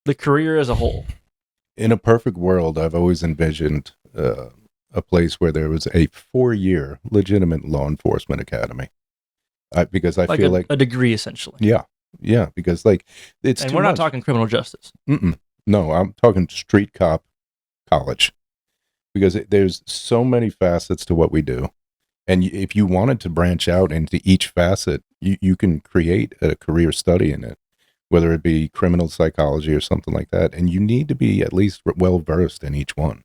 The career as a whole.
In a perfect world, I've always envisioned a place where there was a 4-year legitimate law enforcement academy, because I feel like
a degree essentially.
Yeah, because it's.
And we're not talking criminal justice.
No, I'm talking street cop college, because there's so many facets to what we do, and if you wanted to branch out into each facet, you can create a career study in it, whether it be criminal psychology or something like that, and you need to be at least well versed in each one.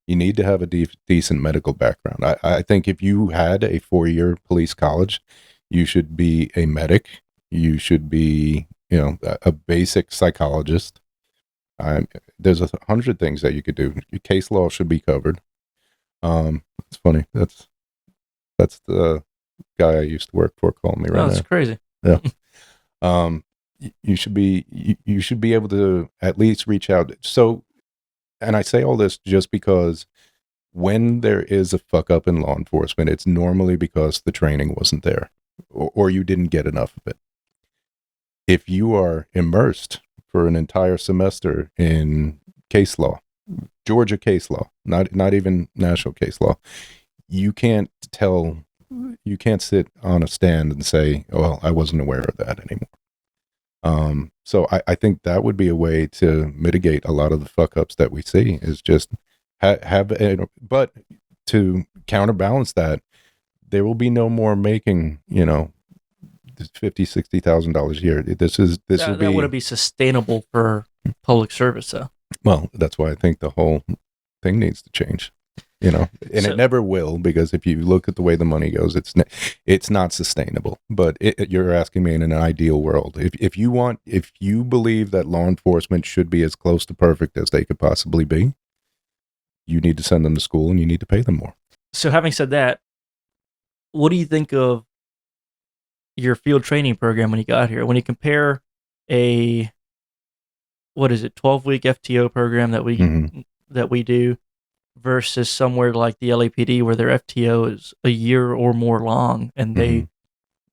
You need to have a decent medical background. I think if you had a 4-year police college, you should be a medic. You should be, a basic psychologist. There's 100 things that you could do. Your case law should be covered. It's funny. That's the Guy I used to work for called me right
that's
now.
crazy.
Yeah. You should be able to at least reach out. So, and I say all this just because when there is a fuck up in law enforcement, it's normally because the training wasn't there, or you didn't get enough of it. If you are immersed for an entire semester in case law, Georgia case law, not even national case law, you can't sit on a stand and say, "Oh, well, I wasn't aware of that anymore." So I think that would be a way to mitigate a lot of the fuck ups that we see, is just but to counterbalance that, there will be no more making, $50,000-$60,000 a year. This will be,
that wouldn't be sustainable for public service, though.
well, that's why I think the whole thing needs to change. And
So-
it never will, because if you look at the way the money goes, it's not sustainable. But you're asking me in an ideal world. If you believe that law enforcement should be as close to perfect as they could possibly be, you need to send them to school and you need to pay them more.
So having said that, what do you think of your field training program when you got here? When you compare a 12-week FTO program that we do versus somewhere like the LAPD where their FTO is a year or more long, and they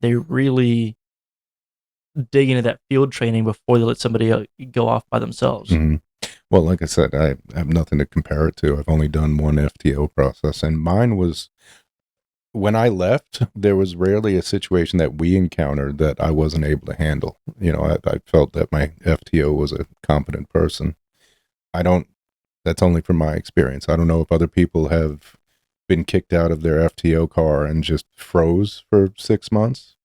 really dig into that field training before they let somebody go off by themselves.
Mm-hmm. Well, like I said, I have nothing to compare it to. I've only done one FTO process, and mine was, when I left, there was rarely a situation that we encountered that I wasn't able to handle. I felt that my FTO was a competent person. That's only from my experience. I don't know if other people have been kicked out of their FTO car and just froze for 6 months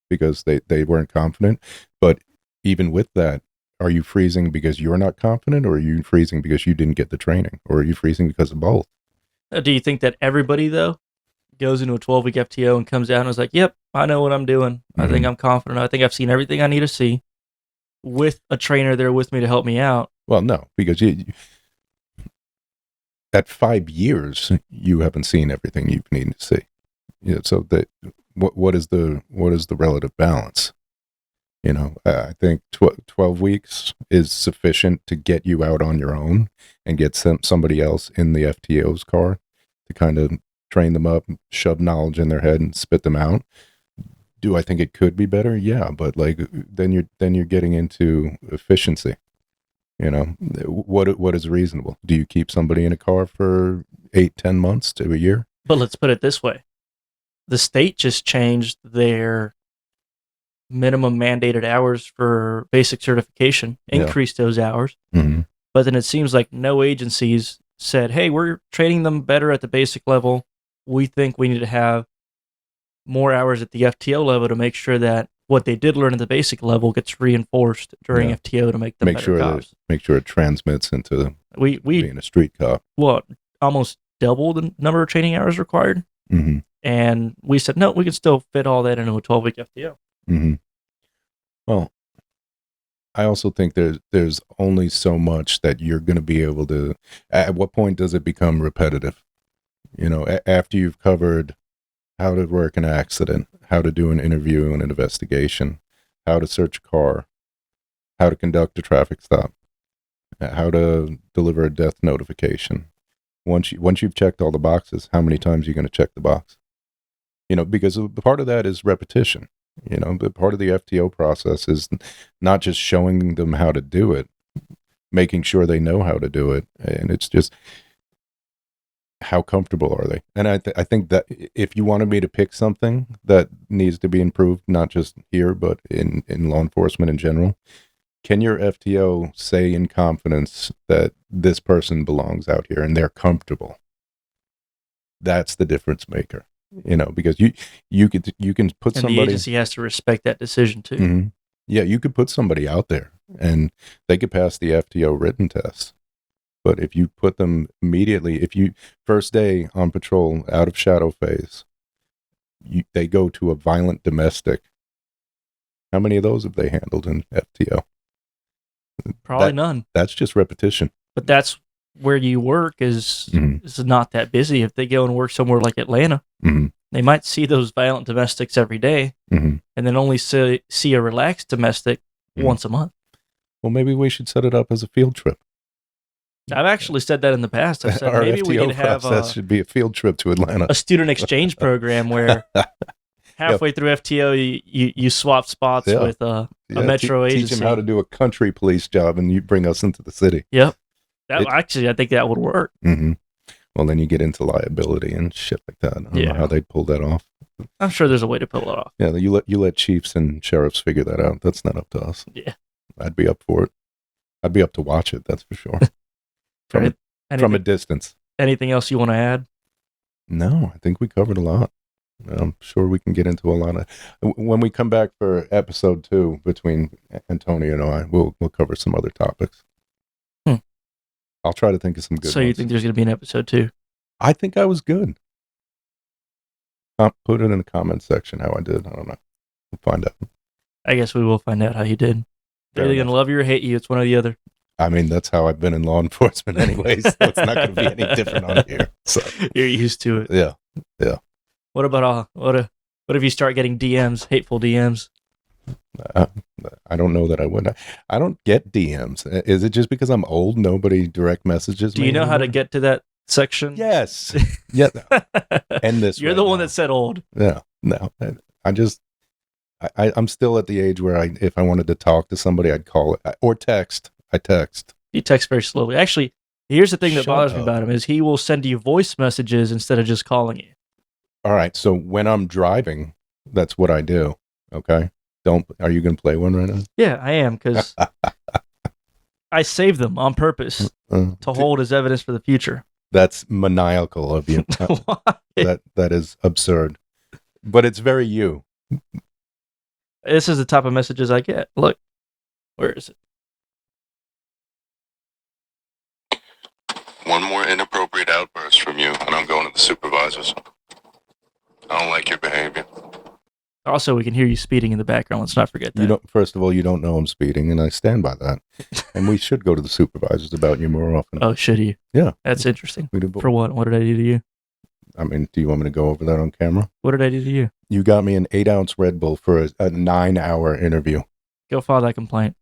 because they weren't confident. But even with that, are you freezing because you're not confident, or are you freezing because you didn't get the training, or are you freezing because of both?
Do you think that everybody, though, goes into a 12-week FTO and comes out and is like, yep, I know what I'm doing. I think I'm confident. I think I've seen everything I need to see, with a trainer there with me to help me out?
Well, no, because at 5 years, you haven't seen everything you need to see. So that what is the relative balance? I think 12 weeks is sufficient to get you out on your own and get somebody else in the FTO's car to kind of train them up, shove knowledge in their head and spit them out. Do I think it could be better? Yeah, but then you're getting into efficiency. What is reasonable? Do you keep somebody in a car for 8-10 months to a year?
But let's put it this way. The state just changed their minimum mandated hours for basic certification, increased those hours.
Mm-hmm.
But then it seems like no agencies said, hey, we're training them better at the basic level. We think we need to have more hours at the FTO level to make sure that what they did learn at the basic level gets reinforced during FTO to make them better cops.
Make sure it transmits into
we
being a street cop.
Well, almost double the number of training hours required.
Mm-hmm.
And we said, no, we can still fit all that into a 12-week FTO.
Mm-hmm. Well, I also think there's only so much that you're going to be able to. At what point does it become repetitive? After you've covered how to work an accident, how to do an interview and an investigation, how to search a car, how to conduct a traffic stop, how to deliver a death notification. Once you've checked all the boxes, how many times are you going to check the box? Because part of that is repetition. But part of the FTO process is not just showing them how to do it, making sure they know how to do it, and it's just how comfortable are they? And I think that if you wanted me to pick something that needs to be improved, not just here, but in law enforcement in general, can your FTO say in confidence that this person belongs out here and they're comfortable? That's the difference maker. Because you can put
and
somebody.
The agency has to respect that decision too.
Mm-hmm. Yeah, you could put somebody out there and they could pass the FTO written test. But if you put them immediately, if you first day on patrol out of shadow phase, they go to a violent domestic. How many of those have they handled in FTO?
Probably none.
That's just repetition.
But that's where you work is not that busy. If they go and work somewhere like Atlanta, They might see those violent domestics every day,
Mm-hmm.
and then only see a relaxed domestic once a month.
Well, maybe we should set it up as a field trip.
I've actually said that in the past. I've said
Our
maybe we
FTO
need to have
process should be a field trip to Atlanta.
a student exchange program where halfway through FTO you swap spots with a metro agency.
Teach them how to do a country police job, and you bring us into the city.
Yep. Actually, I think that would work.
Mm-hmm. Well, then you get into liability and shit like that. I don't know how they'd pull that off.
I'm sure there's a way to pull it off.
Yeah, you let chiefs and sheriffs figure that out. That's not up to us.
Yeah.
I'd be up for it. I'd be up to watch it, that's for sure. From a distance.
Anything else you want to add?
No, I think we covered a lot. I'm sure we can get into a lot of... When we come back for episode 2, between Antonio and I, we'll cover some other topics. I'll try to think of some good
So
ones.
you think there's going to be an episode 2? I
think I was good. Put it in the comment section how I did. I don't know. We'll find out.
I guess we will find out how you did. They're either going to love you or hate you. It's one or the other.
I mean, that's how I've been in law enforcement anyways. So it's not going to be any different on here. So
you're used to it.
Yeah.
What about what if you start getting DMs, hateful DMs?
I don't know that I would. I don't get DMs. Is it just because I'm old? Nobody direct messages me?
Do you know how to get to that section?
Yes. Yeah. End this.
You're the one that said old.
Yeah. No. I'm still at the age where if I wanted to talk to somebody, I'd call it or text. I text.
He texts very slowly. Actually, here's the thing that bothers me about him is he will send you voice messages instead of just calling you.
All right. So when I'm driving, that's what I do. Okay. Are you going to play one right now?
Yeah, I am, because I save them on purpose to hold as evidence for the future.
That's maniacal of you. That is absurd. But it's very you.
This is the type of messages I get. Look, where is it?
One more inappropriate outburst from you, and I'm going to the supervisors. I don't like your behavior.
Also, we can hear you speeding in the background. Let's not forget that.
First of all, you don't know I'm speeding, and I stand by that. And we should go to the supervisors about you more often.
Oh, should you?
Yeah.
That's interesting.
We do.
For what? What did I do to you?
I mean, do you want me to go over that on camera?
What did I do to you?
You got me an 8-ounce Red Bull for a 9-hour interview.
Go file that complaint.